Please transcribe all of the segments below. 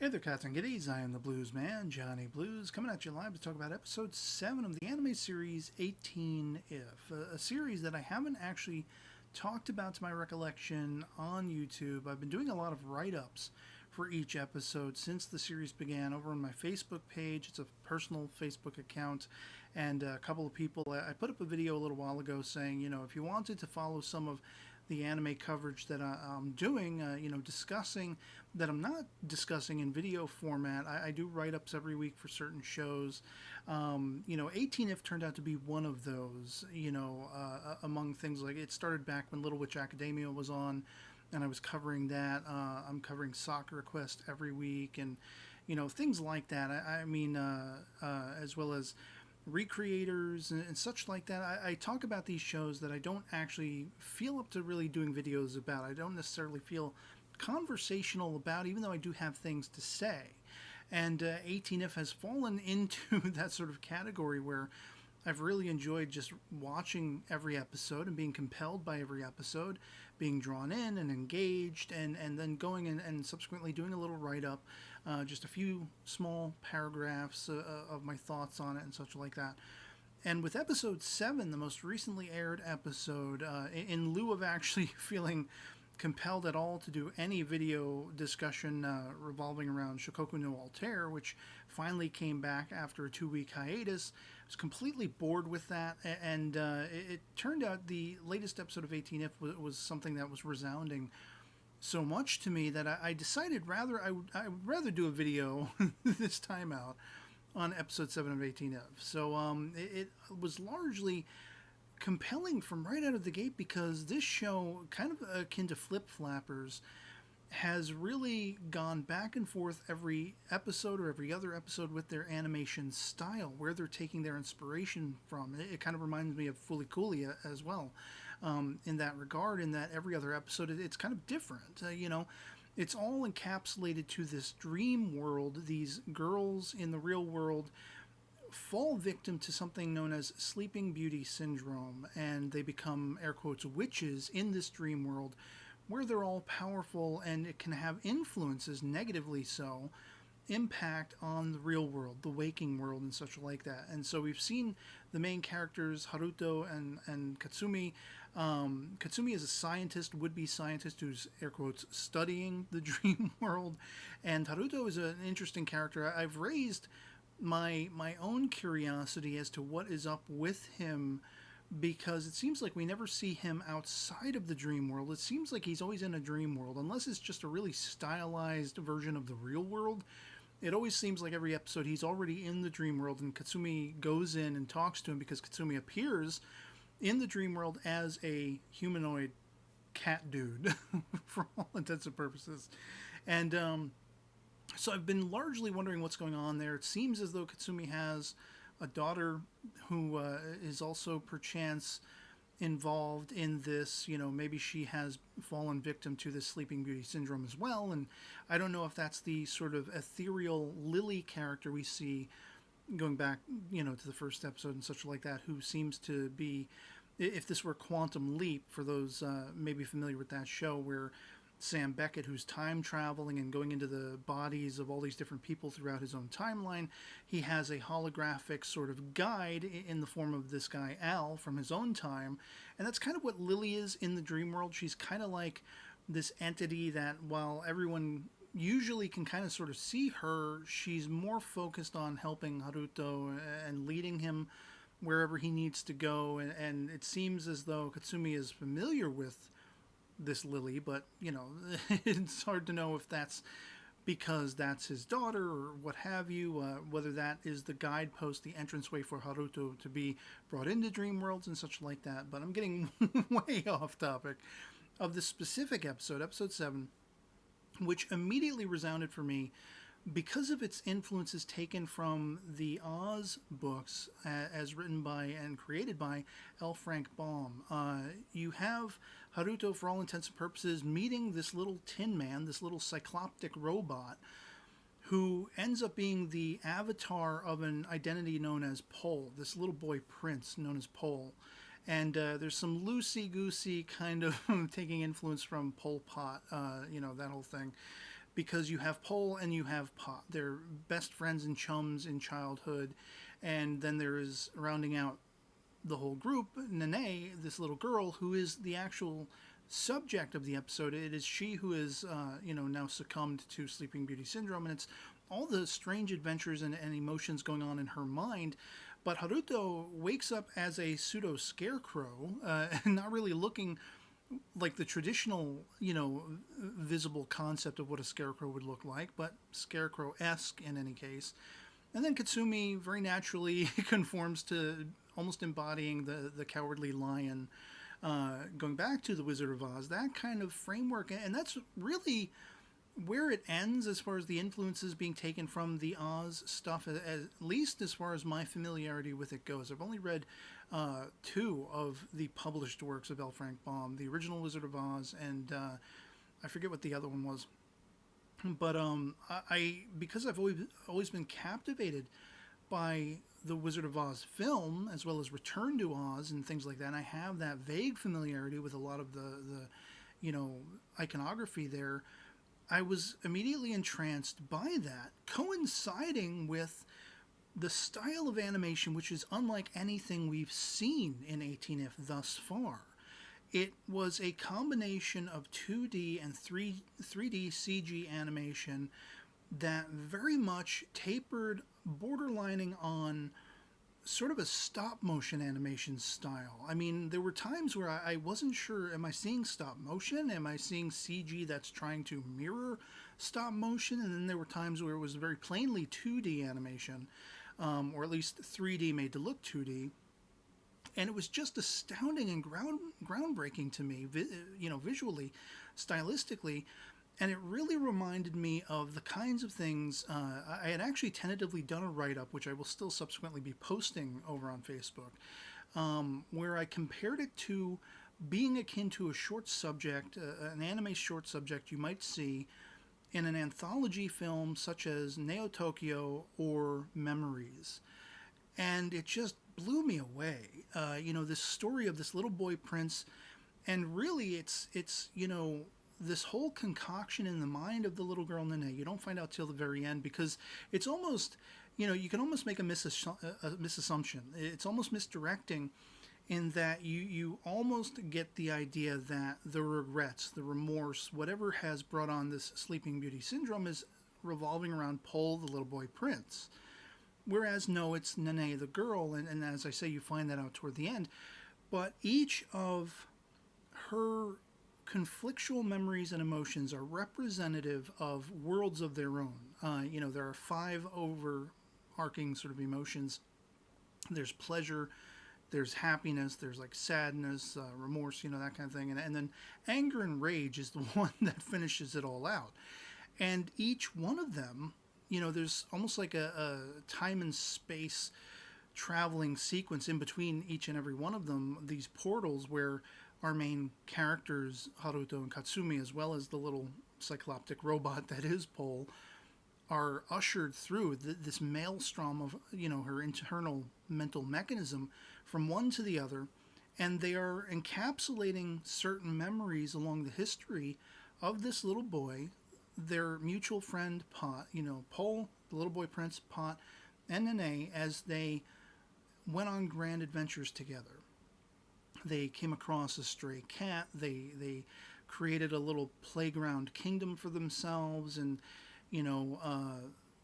Hey there, cats and kitties. I am the Blues Man, Johnny Blues, coming at you live to talk about episode 7 of the anime series 18 If, a series that I haven't actually talked about to my recollection on YouTube. I've been doing a lot of write ups for each episode since the series began over on my Facebook page. It's a personal Facebook account, and a couple of people, I put up a video a little while ago saying, if you wanted to follow some of the anime coverage that I'm doing, discussing that I'm not discussing in video format. I do write ups every week for certain shows. 18 If turned out to be one of those, among things like it started back when Little Witch Academia was on, and I was covering that. I'm covering Soccer Quest every week, and, things like that. As well as recreators and such like that. I talk about these shows that I don't actually feel up to really doing videos about. I don't necessarily feel conversational about, even though I do have things to say. And 18F has fallen into that sort of category where I've really enjoyed just watching every episode and being compelled by every episode, being drawn in and engaged, and then going and subsequently doing a little write up, just a few small paragraphs of my thoughts on it and such like that. And with episode 7, the most recently aired episode, in lieu of actually feeling compelled at all to do any video discussion revolving around Shikoku no Altair, which finally came back after a 2-week hiatus. I was completely bored with that, and it turned out the latest episode of 18F was something that was resounding so much to me that I decided I would rather do a video this time out on episode 7 of 18F. So it was largely compelling from right out of the gate because this show, kind of akin to Flip Flappers, has really gone back and forth every episode or every other episode with their animation style, where they're taking their inspiration from. It kind of reminds me of Fooly Cooly as well, in that regard, in that every other episode it's kind of different. It's all encapsulated to this dream world. These girls in the real world fall victim to something known as Sleeping Beauty syndrome, and they become, air quotes, witches in this dream world where they're all powerful, and it can have influences, negatively so, impact on the real world, the waking world, and such like that. And so we've seen the main characters, Haruto and Katsumi. Katsumi is a scientist, would-be scientist, who's, air quotes, studying the dream world. And Haruto is an interesting character. I've raised my own curiosity as to what is up with him, because it seems like we never see him outside of the dream world. It seems like he's always in a dream world, unless it's just a really stylized version of the real world. It always seems like every episode he's already in the dream world, and Katsumi goes in and talks to him because Katsumi appears in the dream world as a humanoid cat dude for all intents and purposes. And so I've been largely wondering what's going on there. It seems as though Katsumi has a daughter who is also perchance involved in this. Maybe she has fallen victim to this Sleeping Beauty syndrome as well. And I don't know if that's the sort of ethereal Lily character we see going back, to the first episode and such like that, who seems to be, if this were Quantum Leap, for those maybe familiar with that show, where Sam Beckett, who's time traveling and going into the bodies of all these different people throughout his own timeline, he has a holographic sort of guide in the form of this guy Al from his own time. And that's kind of what Lily is in the dream world. She's kind of like this entity that, while everyone usually can kind of sort of see her, she's more focused on helping Haruto and leading him wherever he needs to go. And it seems as though Katsumi is familiar with this Lily, but it's hard to know if that's because that's his daughter or what have you, whether that is the guidepost, the entranceway for Haruto to be brought into dream worlds and such like that. But I'm getting way off topic of this specific episode, episode 7, which immediately resounded for me because of its influences taken from the Oz books, as written by and created by L. Frank Baum. You have Haruto, for all intents and purposes, meeting this little tin man, this little cycloptic robot, who ends up being the avatar of an identity known as Pole, this little boy prince known as Pole. And there's some loosey-goosey kind of taking influence from Pol Pot, that whole thing. because you have Pole and you have Pot. They're best friends and chums in childhood. And then there is, rounding out the whole group, Nene, this little girl, who is the actual subject of the episode. It is she who is, now succumbed to Sleeping Beauty syndrome, and it's all the strange adventures and emotions going on in her mind. But Haruto wakes up as a pseudo scarecrow, and not really looking like the traditional, visible concept of what a scarecrow would look like, but scarecrow-esque in any case. And then Katsumi very naturally conforms to almost embodying the cowardly lion, going back to the Wizard of Oz, that kind of framework. And that's really where it ends as far as the influences being taken from the Oz stuff, at least as far as my familiarity with it goes. I've only read 2 of the published works of L. Frank Baum, the original Wizard of Oz, and I forget what the other one was. But I because I've always been captivated by the Wizard of Oz film, as well as Return to Oz and things like that, and I have that vague familiarity with a lot of the iconography there. I was immediately entranced by that, coinciding with the style of animation, which is unlike anything we've seen in 18F thus far. It was a combination of 2D and 3D CG animation that very much tapered, borderlining on sort of a stop motion animation style. I mean, there were times where I wasn't sure, am I seeing stop motion? Am I seeing CG that's trying to mirror stop motion? And then there were times where it was very plainly 2D animation, or at least 3D made to look 2D. And it was just astounding and groundbreaking to me, visually, stylistically. And it really reminded me of the kinds of things, I had actually tentatively done a write-up, which I will still subsequently be posting over on Facebook, where I compared it to being akin to a short subject, an anime short subject you might see in an anthology film such as Neo Tokyo or Memories. And it just blew me away. This story of this little boy prince, and really it's this whole concoction in the mind of the little girl Nene. You don't find out till the very end, because it's almost, you can almost make a misassumption. It's almost misdirecting, in that you almost get the idea that the regrets, the remorse, whatever has brought on this Sleeping Beauty syndrome is revolving around Pole, the little boy prince. Whereas, no, it's Nene, the girl, and as I say, you find that out toward the end. But each of her conflictual memories and emotions are representative of worlds of their own. There are 5 overarching sort of emotions. There's pleasure, there's happiness, there's like sadness, remorse, that kind of thing. And then anger and rage is the one that finishes it all out. And each one of them, there's almost like a time and space traveling sequence in between each and every one of them, these portals where our main characters, Haruto and Katsumi, as well as the little cycloptic robot that is Pole, are ushered through this maelstrom of, her internal mental mechanism from one to the other, and they are encapsulating certain memories along the history of this little boy, their mutual friend Pot, Pole, the little boy prince, Pot, and Nene, as they went on grand adventures together. They came across a stray cat. They created a little playground kingdom for themselves, and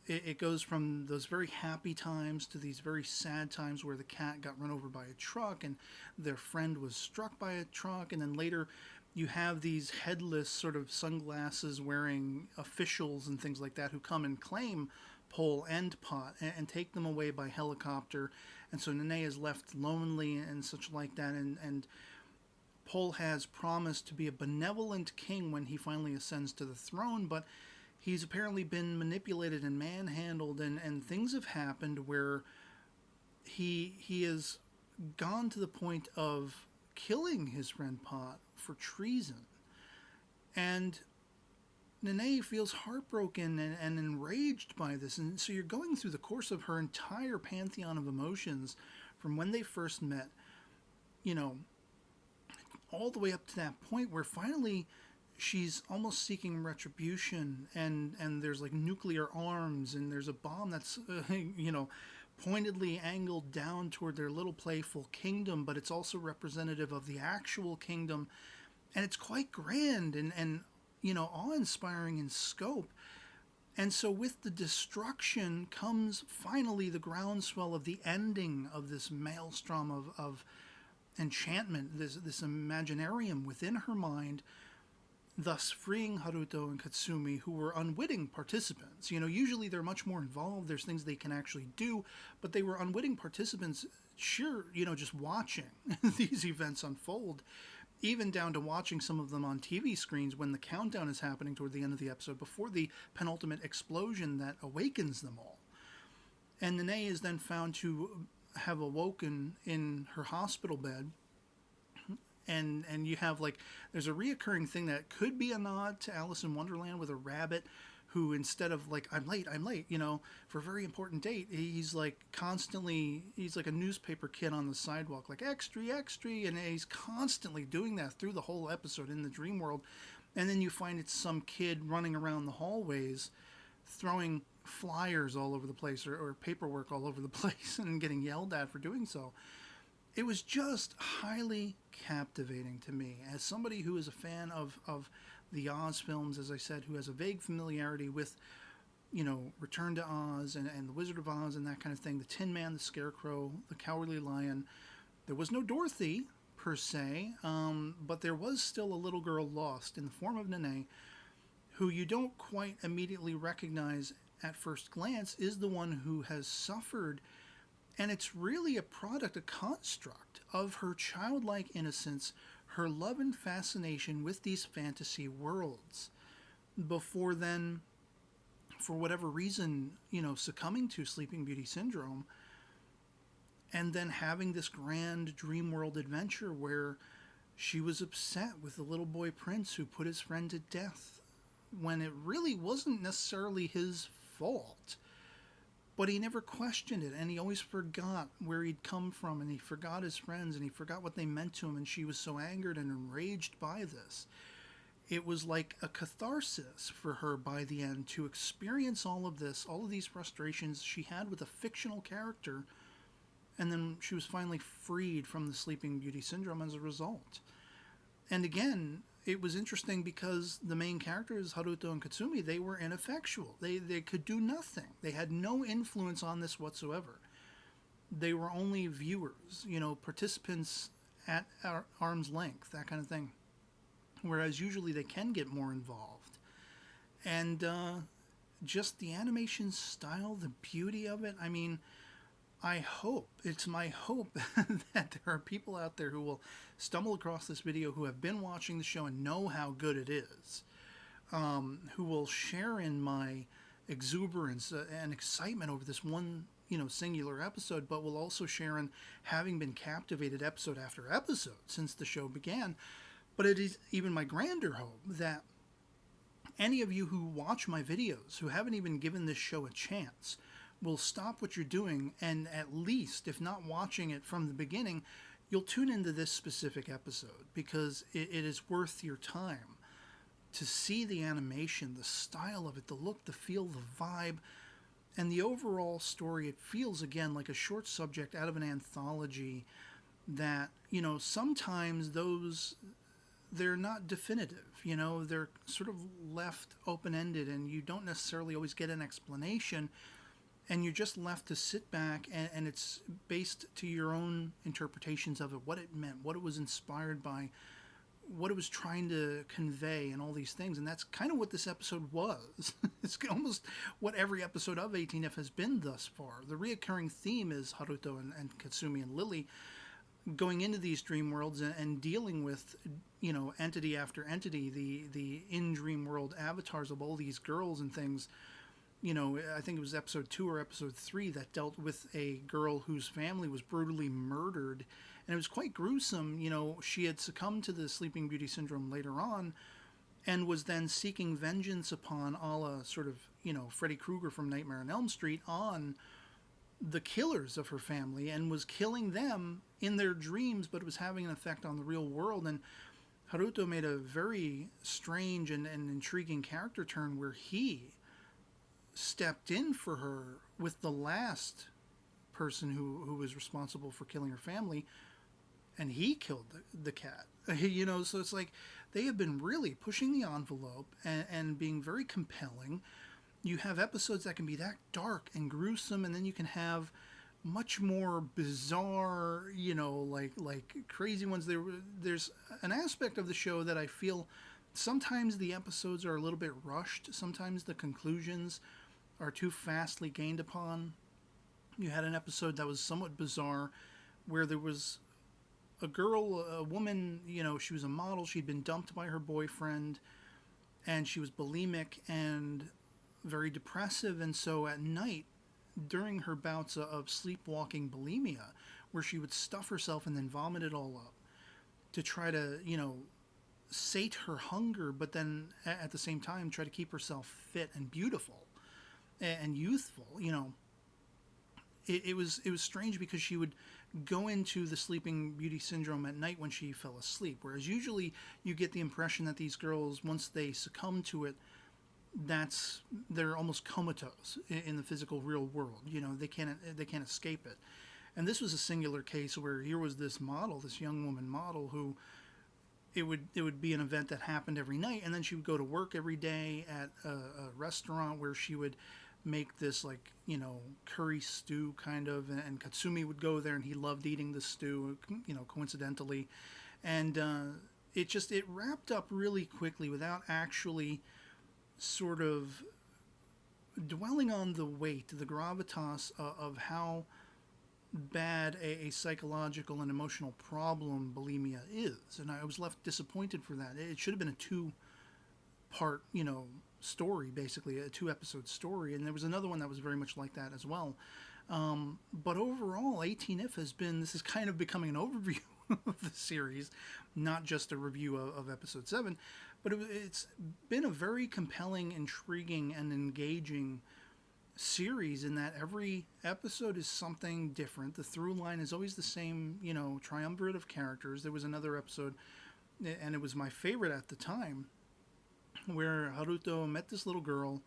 it goes from those very happy times to these very sad times where the cat got run over by a truck and their friend was struck by a truck, and then later you have these headless sort of sunglasses wearing officials and things like that who come and claim Pole and Pot and take them away by helicopter. And so Nene is left lonely and such like that. And Pole has promised to be a benevolent king when he finally ascends to the throne, but he's apparently been manipulated and manhandled, and things have happened where he has gone to the point of killing his friend Pot for treason. And Nene feels heartbroken and enraged by this. And so you're going through the course of her entire pantheon of emotions from when they first met, all the way up to that point where finally she's almost seeking retribution, and there's like nuclear arms, and there's a bomb that's pointedly angled down toward their little playful kingdom, but it's also representative of the actual kingdom, and it's quite grand and awe-inspiring in scope. And so with the destruction comes finally the groundswell of the ending of this maelstrom of enchantment, this imaginarium within her mind, thus freeing Haruto and Katsumi, who were unwitting participants. Usually they're much more involved. There's things they can actually do, but they were unwitting participants, just watching these events unfold, even down to watching some of them on TV screens when the countdown is happening toward the end of the episode before the penultimate explosion that awakens them all. And Nene is then found to have awoken in her hospital bed. And you have, there's a reoccurring thing that could be a nod to Alice in Wonderland with a rabbit who, instead of I'm late, for a very important date, he's constantly, he's like a newspaper kid on the sidewalk, extra, and he's constantly doing that through the whole episode in the dream world. And then you find it's some kid running around the hallways throwing flyers all over the place or paperwork all over the place and getting yelled at for doing so. It was just highly captivating to me as somebody who is a fan of the Oz films, as I said, who has a vague familiarity with, Return to Oz and The Wizard of Oz and that kind of thing, the Tin Man, the Scarecrow, the Cowardly Lion. There was no Dorothy, per se, but there was still a little girl lost in the form of Nene, who you don't quite immediately recognize at first glance is the one who has suffered. And it's really a product, a construct of her childlike innocence, her love and fascination with these fantasy worlds, before then, for whatever reason, succumbing to Sleeping Beauty syndrome, and then having this grand dream world adventure where she was upset with the little boy prince who put his friend to death, when it really wasn't necessarily his fault. But he never questioned it, and he always forgot where he'd come from, and he forgot his friends, and he forgot what they meant to him, and she was so angered and enraged by this. It was like a catharsis for her by the end to experience all of this, all of these frustrations she had with a fictional character, and then she was finally freed from the Sleeping Beauty syndrome as a result. And again, it was interesting because the main characters, Haruto and Katsumi, they were ineffectual. They could do nothing. They had no influence on this whatsoever. They were only viewers, participants at arm's length, that kind of thing. Whereas usually they can get more involved. And just the animation style, the beauty of it, it's my hope that there are people out there who will stumble across this video who have been watching the show and know how good it is, who will share in my exuberance and excitement over this one, singular episode, but will also share in having been captivated episode after episode since the show began. But it is even my grander hope that any of you who watch my videos, who haven't even given this show a chance, will stop what you're doing and at least, if not watching it from the beginning, you'll tune into this specific episode because it is worth your time to see the animation, the style of it, the look, the feel, the vibe, and the overall story. It feels, again, like a short subject out of an anthology that, sometimes they're not definitive, they're sort of left open-ended and you don't necessarily always get an explanation. And you're just left to sit back, and it's based to your own interpretations of it, what it meant, what it was inspired by, what it was trying to convey, and all these things. And that's kind of what this episode was. It's almost what every episode of 18F has been thus far. The reoccurring theme is Haruto and Katsumi and Lily going into these dream worlds and dealing with, entity after entity, the in-dream world avatars of all these girls and things. I think it was episode 2 or episode 3 that dealt with a girl whose family was brutally murdered. And it was quite gruesome. She had succumbed to the Sleeping Beauty syndrome later on and was then seeking vengeance upon a la sort of, Freddy Krueger from Nightmare on Elm Street on the killers of her family and was killing them in their dreams, but it was having an effect on the real world. And Haruto made a very strange and intriguing character turn where he stepped in for her with the last person who was responsible for killing her family, and he killed the cat. So it's like they have been really pushing the envelope and being very compelling. You have episodes that can be that dark and gruesome, and then you can have much more bizarre, like crazy ones. There's an aspect of the show that I feel sometimes the episodes are a little bit rushed. Sometimes the conclusions are too fastly gained upon. You had an episode that was somewhat bizarre where there was a woman, she was a model. She'd been dumped by her boyfriend, and she was bulimic and very depressive. And so at night, during her bouts of sleepwalking bulimia, where she would stuff herself and then vomit it all up to try to, sate her hunger, but then at the same time try to keep herself fit and beautiful and youthful. It was strange because she would go into the sleeping beauty syndrome at night when she fell asleep, whereas usually you get the impression that these girls, once they succumb to it, they're almost comatose in the physical real world. They can't escape it. And this was a singular case where here was this model, this young woman model, who it would be an event that happened every night, and then she would go to work every day at a restaurant where she would make this curry stew kind of, and Katsumi would go there and he loved eating the stew, coincidentally, and it wrapped up really quickly without actually sort of dwelling on the weight, the gravitas of how bad a psychological and emotional problem bulimia is, and I was left disappointed for that. It should have been a two-part, story, basically a 2-episode story, and there was another one that was very much like that as well. But overall, 18 If this is kind of becoming an overview of the series, not just a review of episode 7, but it's been a very compelling, intriguing, and engaging series in that every episode is something different. The through line is always the same, triumvirate of characters. There was another episode, and it was my favorite at the time, where Haruto met this little girl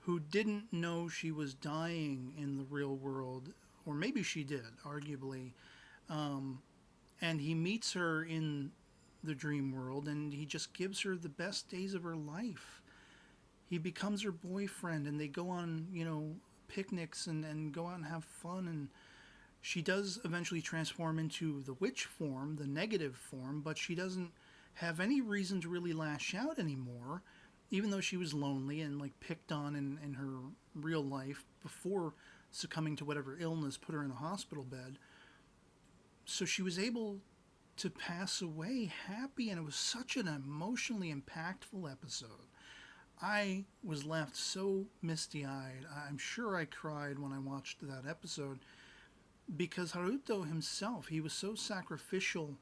who didn't know she was dying in the real world, or maybe she did, arguably. And he meets her in the dream world, and he just gives her the best days of her life. He becomes her boyfriend, and they go on, picnics and go out and have fun. And she does eventually transform into the witch form, the negative form, but she doesn't have any reason to really lash out anymore, even though she was lonely and picked on in her real life before succumbing to whatever illness put her in a hospital bed. So she was able to pass away happy, and it was such an emotionally impactful episode. I was left so misty-eyed. I'm sure I cried when I watched that episode, because Haruto himself, he was so sacrificial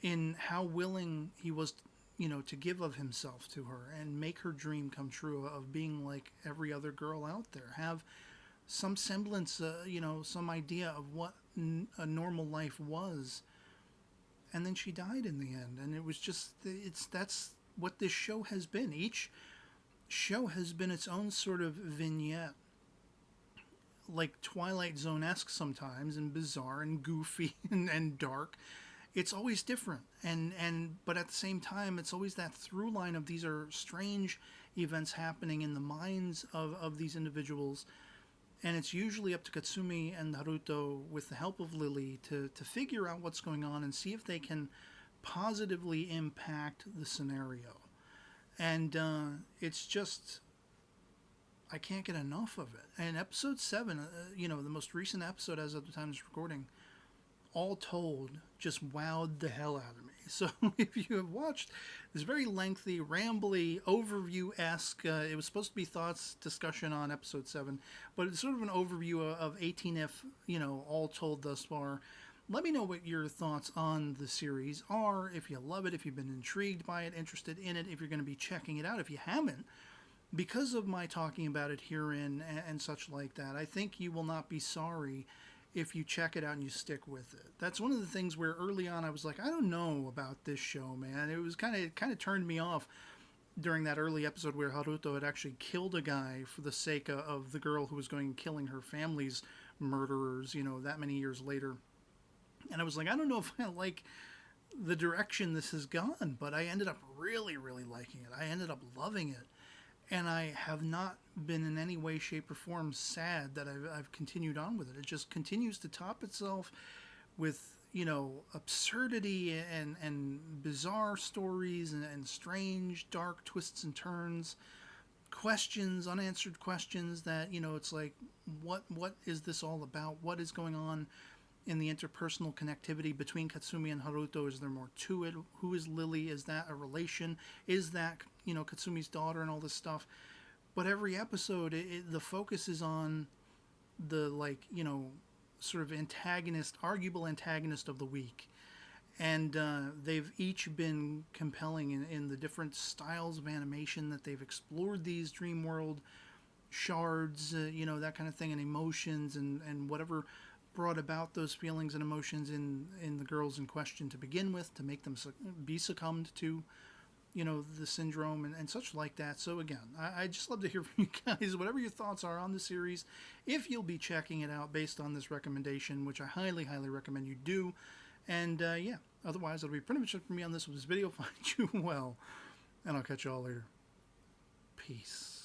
in how willing he was, to give of himself to her and make her dream come true of being like every other girl out there. Have some semblance, some idea of what a normal life was. And then she died in the end. And it was just, that's what this show has been. Each show has been its own sort of vignette, like Twilight Zone-esque sometimes, and bizarre and goofy and dark. It's always different, but at the same time, it's always that through line of these are strange events happening in the minds of these individuals, and it's usually up to Katsumi and Haruto, with the help of Lily, to figure out what's going on and see if they can positively impact the scenario. And it's just, I can't get enough of it. And episode 7, the most recent episode as of the time of this recording, all told, just wowed the hell out of me. So if you have watched this very lengthy, rambly, overview-esque, it was supposed to be thoughts discussion on episode 7, but it's sort of an overview of 18 If, all told thus far. Let me know what your thoughts on the series are, if you love it, if you've been intrigued by it, interested in it, if you're going to be checking it out. If you haven't, because of my talking about it herein and such like that, I think you will not be sorry if you check it out and you stick with it. That's one of the things where early on I was like, I don't know about this show, man. It was kind of turned me off during that early episode where Haruto had actually killed a guy for the sake of the girl who was going and killing her family's murderers, that many years later. And I was like, I don't know if I like the direction this has gone, but I ended up really, really liking it. I ended up loving it. And I have not been in any way, shape, or form sad that I've continued on with it. It just continues to top itself with, absurdity and bizarre stories and strange, dark twists and turns, questions, unanswered questions that, it's like, what is this all about? What is going on in the interpersonal connectivity between Katsumi and Haruto? Is there more to it? Who is Lily? Is that a relation? Is that, Katsumi's daughter and all this stuff? But every episode, the focus is on the, sort of arguable antagonist of the week. And they've each been compelling in the different styles of animation that they've explored these dream world shards, that kind of thing, and emotions and whatever brought about those feelings and emotions in the girls in question to begin with, to make them be succumbed to, the syndrome and such like that. So again, I just love to hear from you guys, whatever your thoughts are on the series, if you'll be checking it out based on this recommendation, which I highly, highly recommend you do. And otherwise, that'll be pretty much it for me on this video. Find you well, and I'll catch you all later. Peace.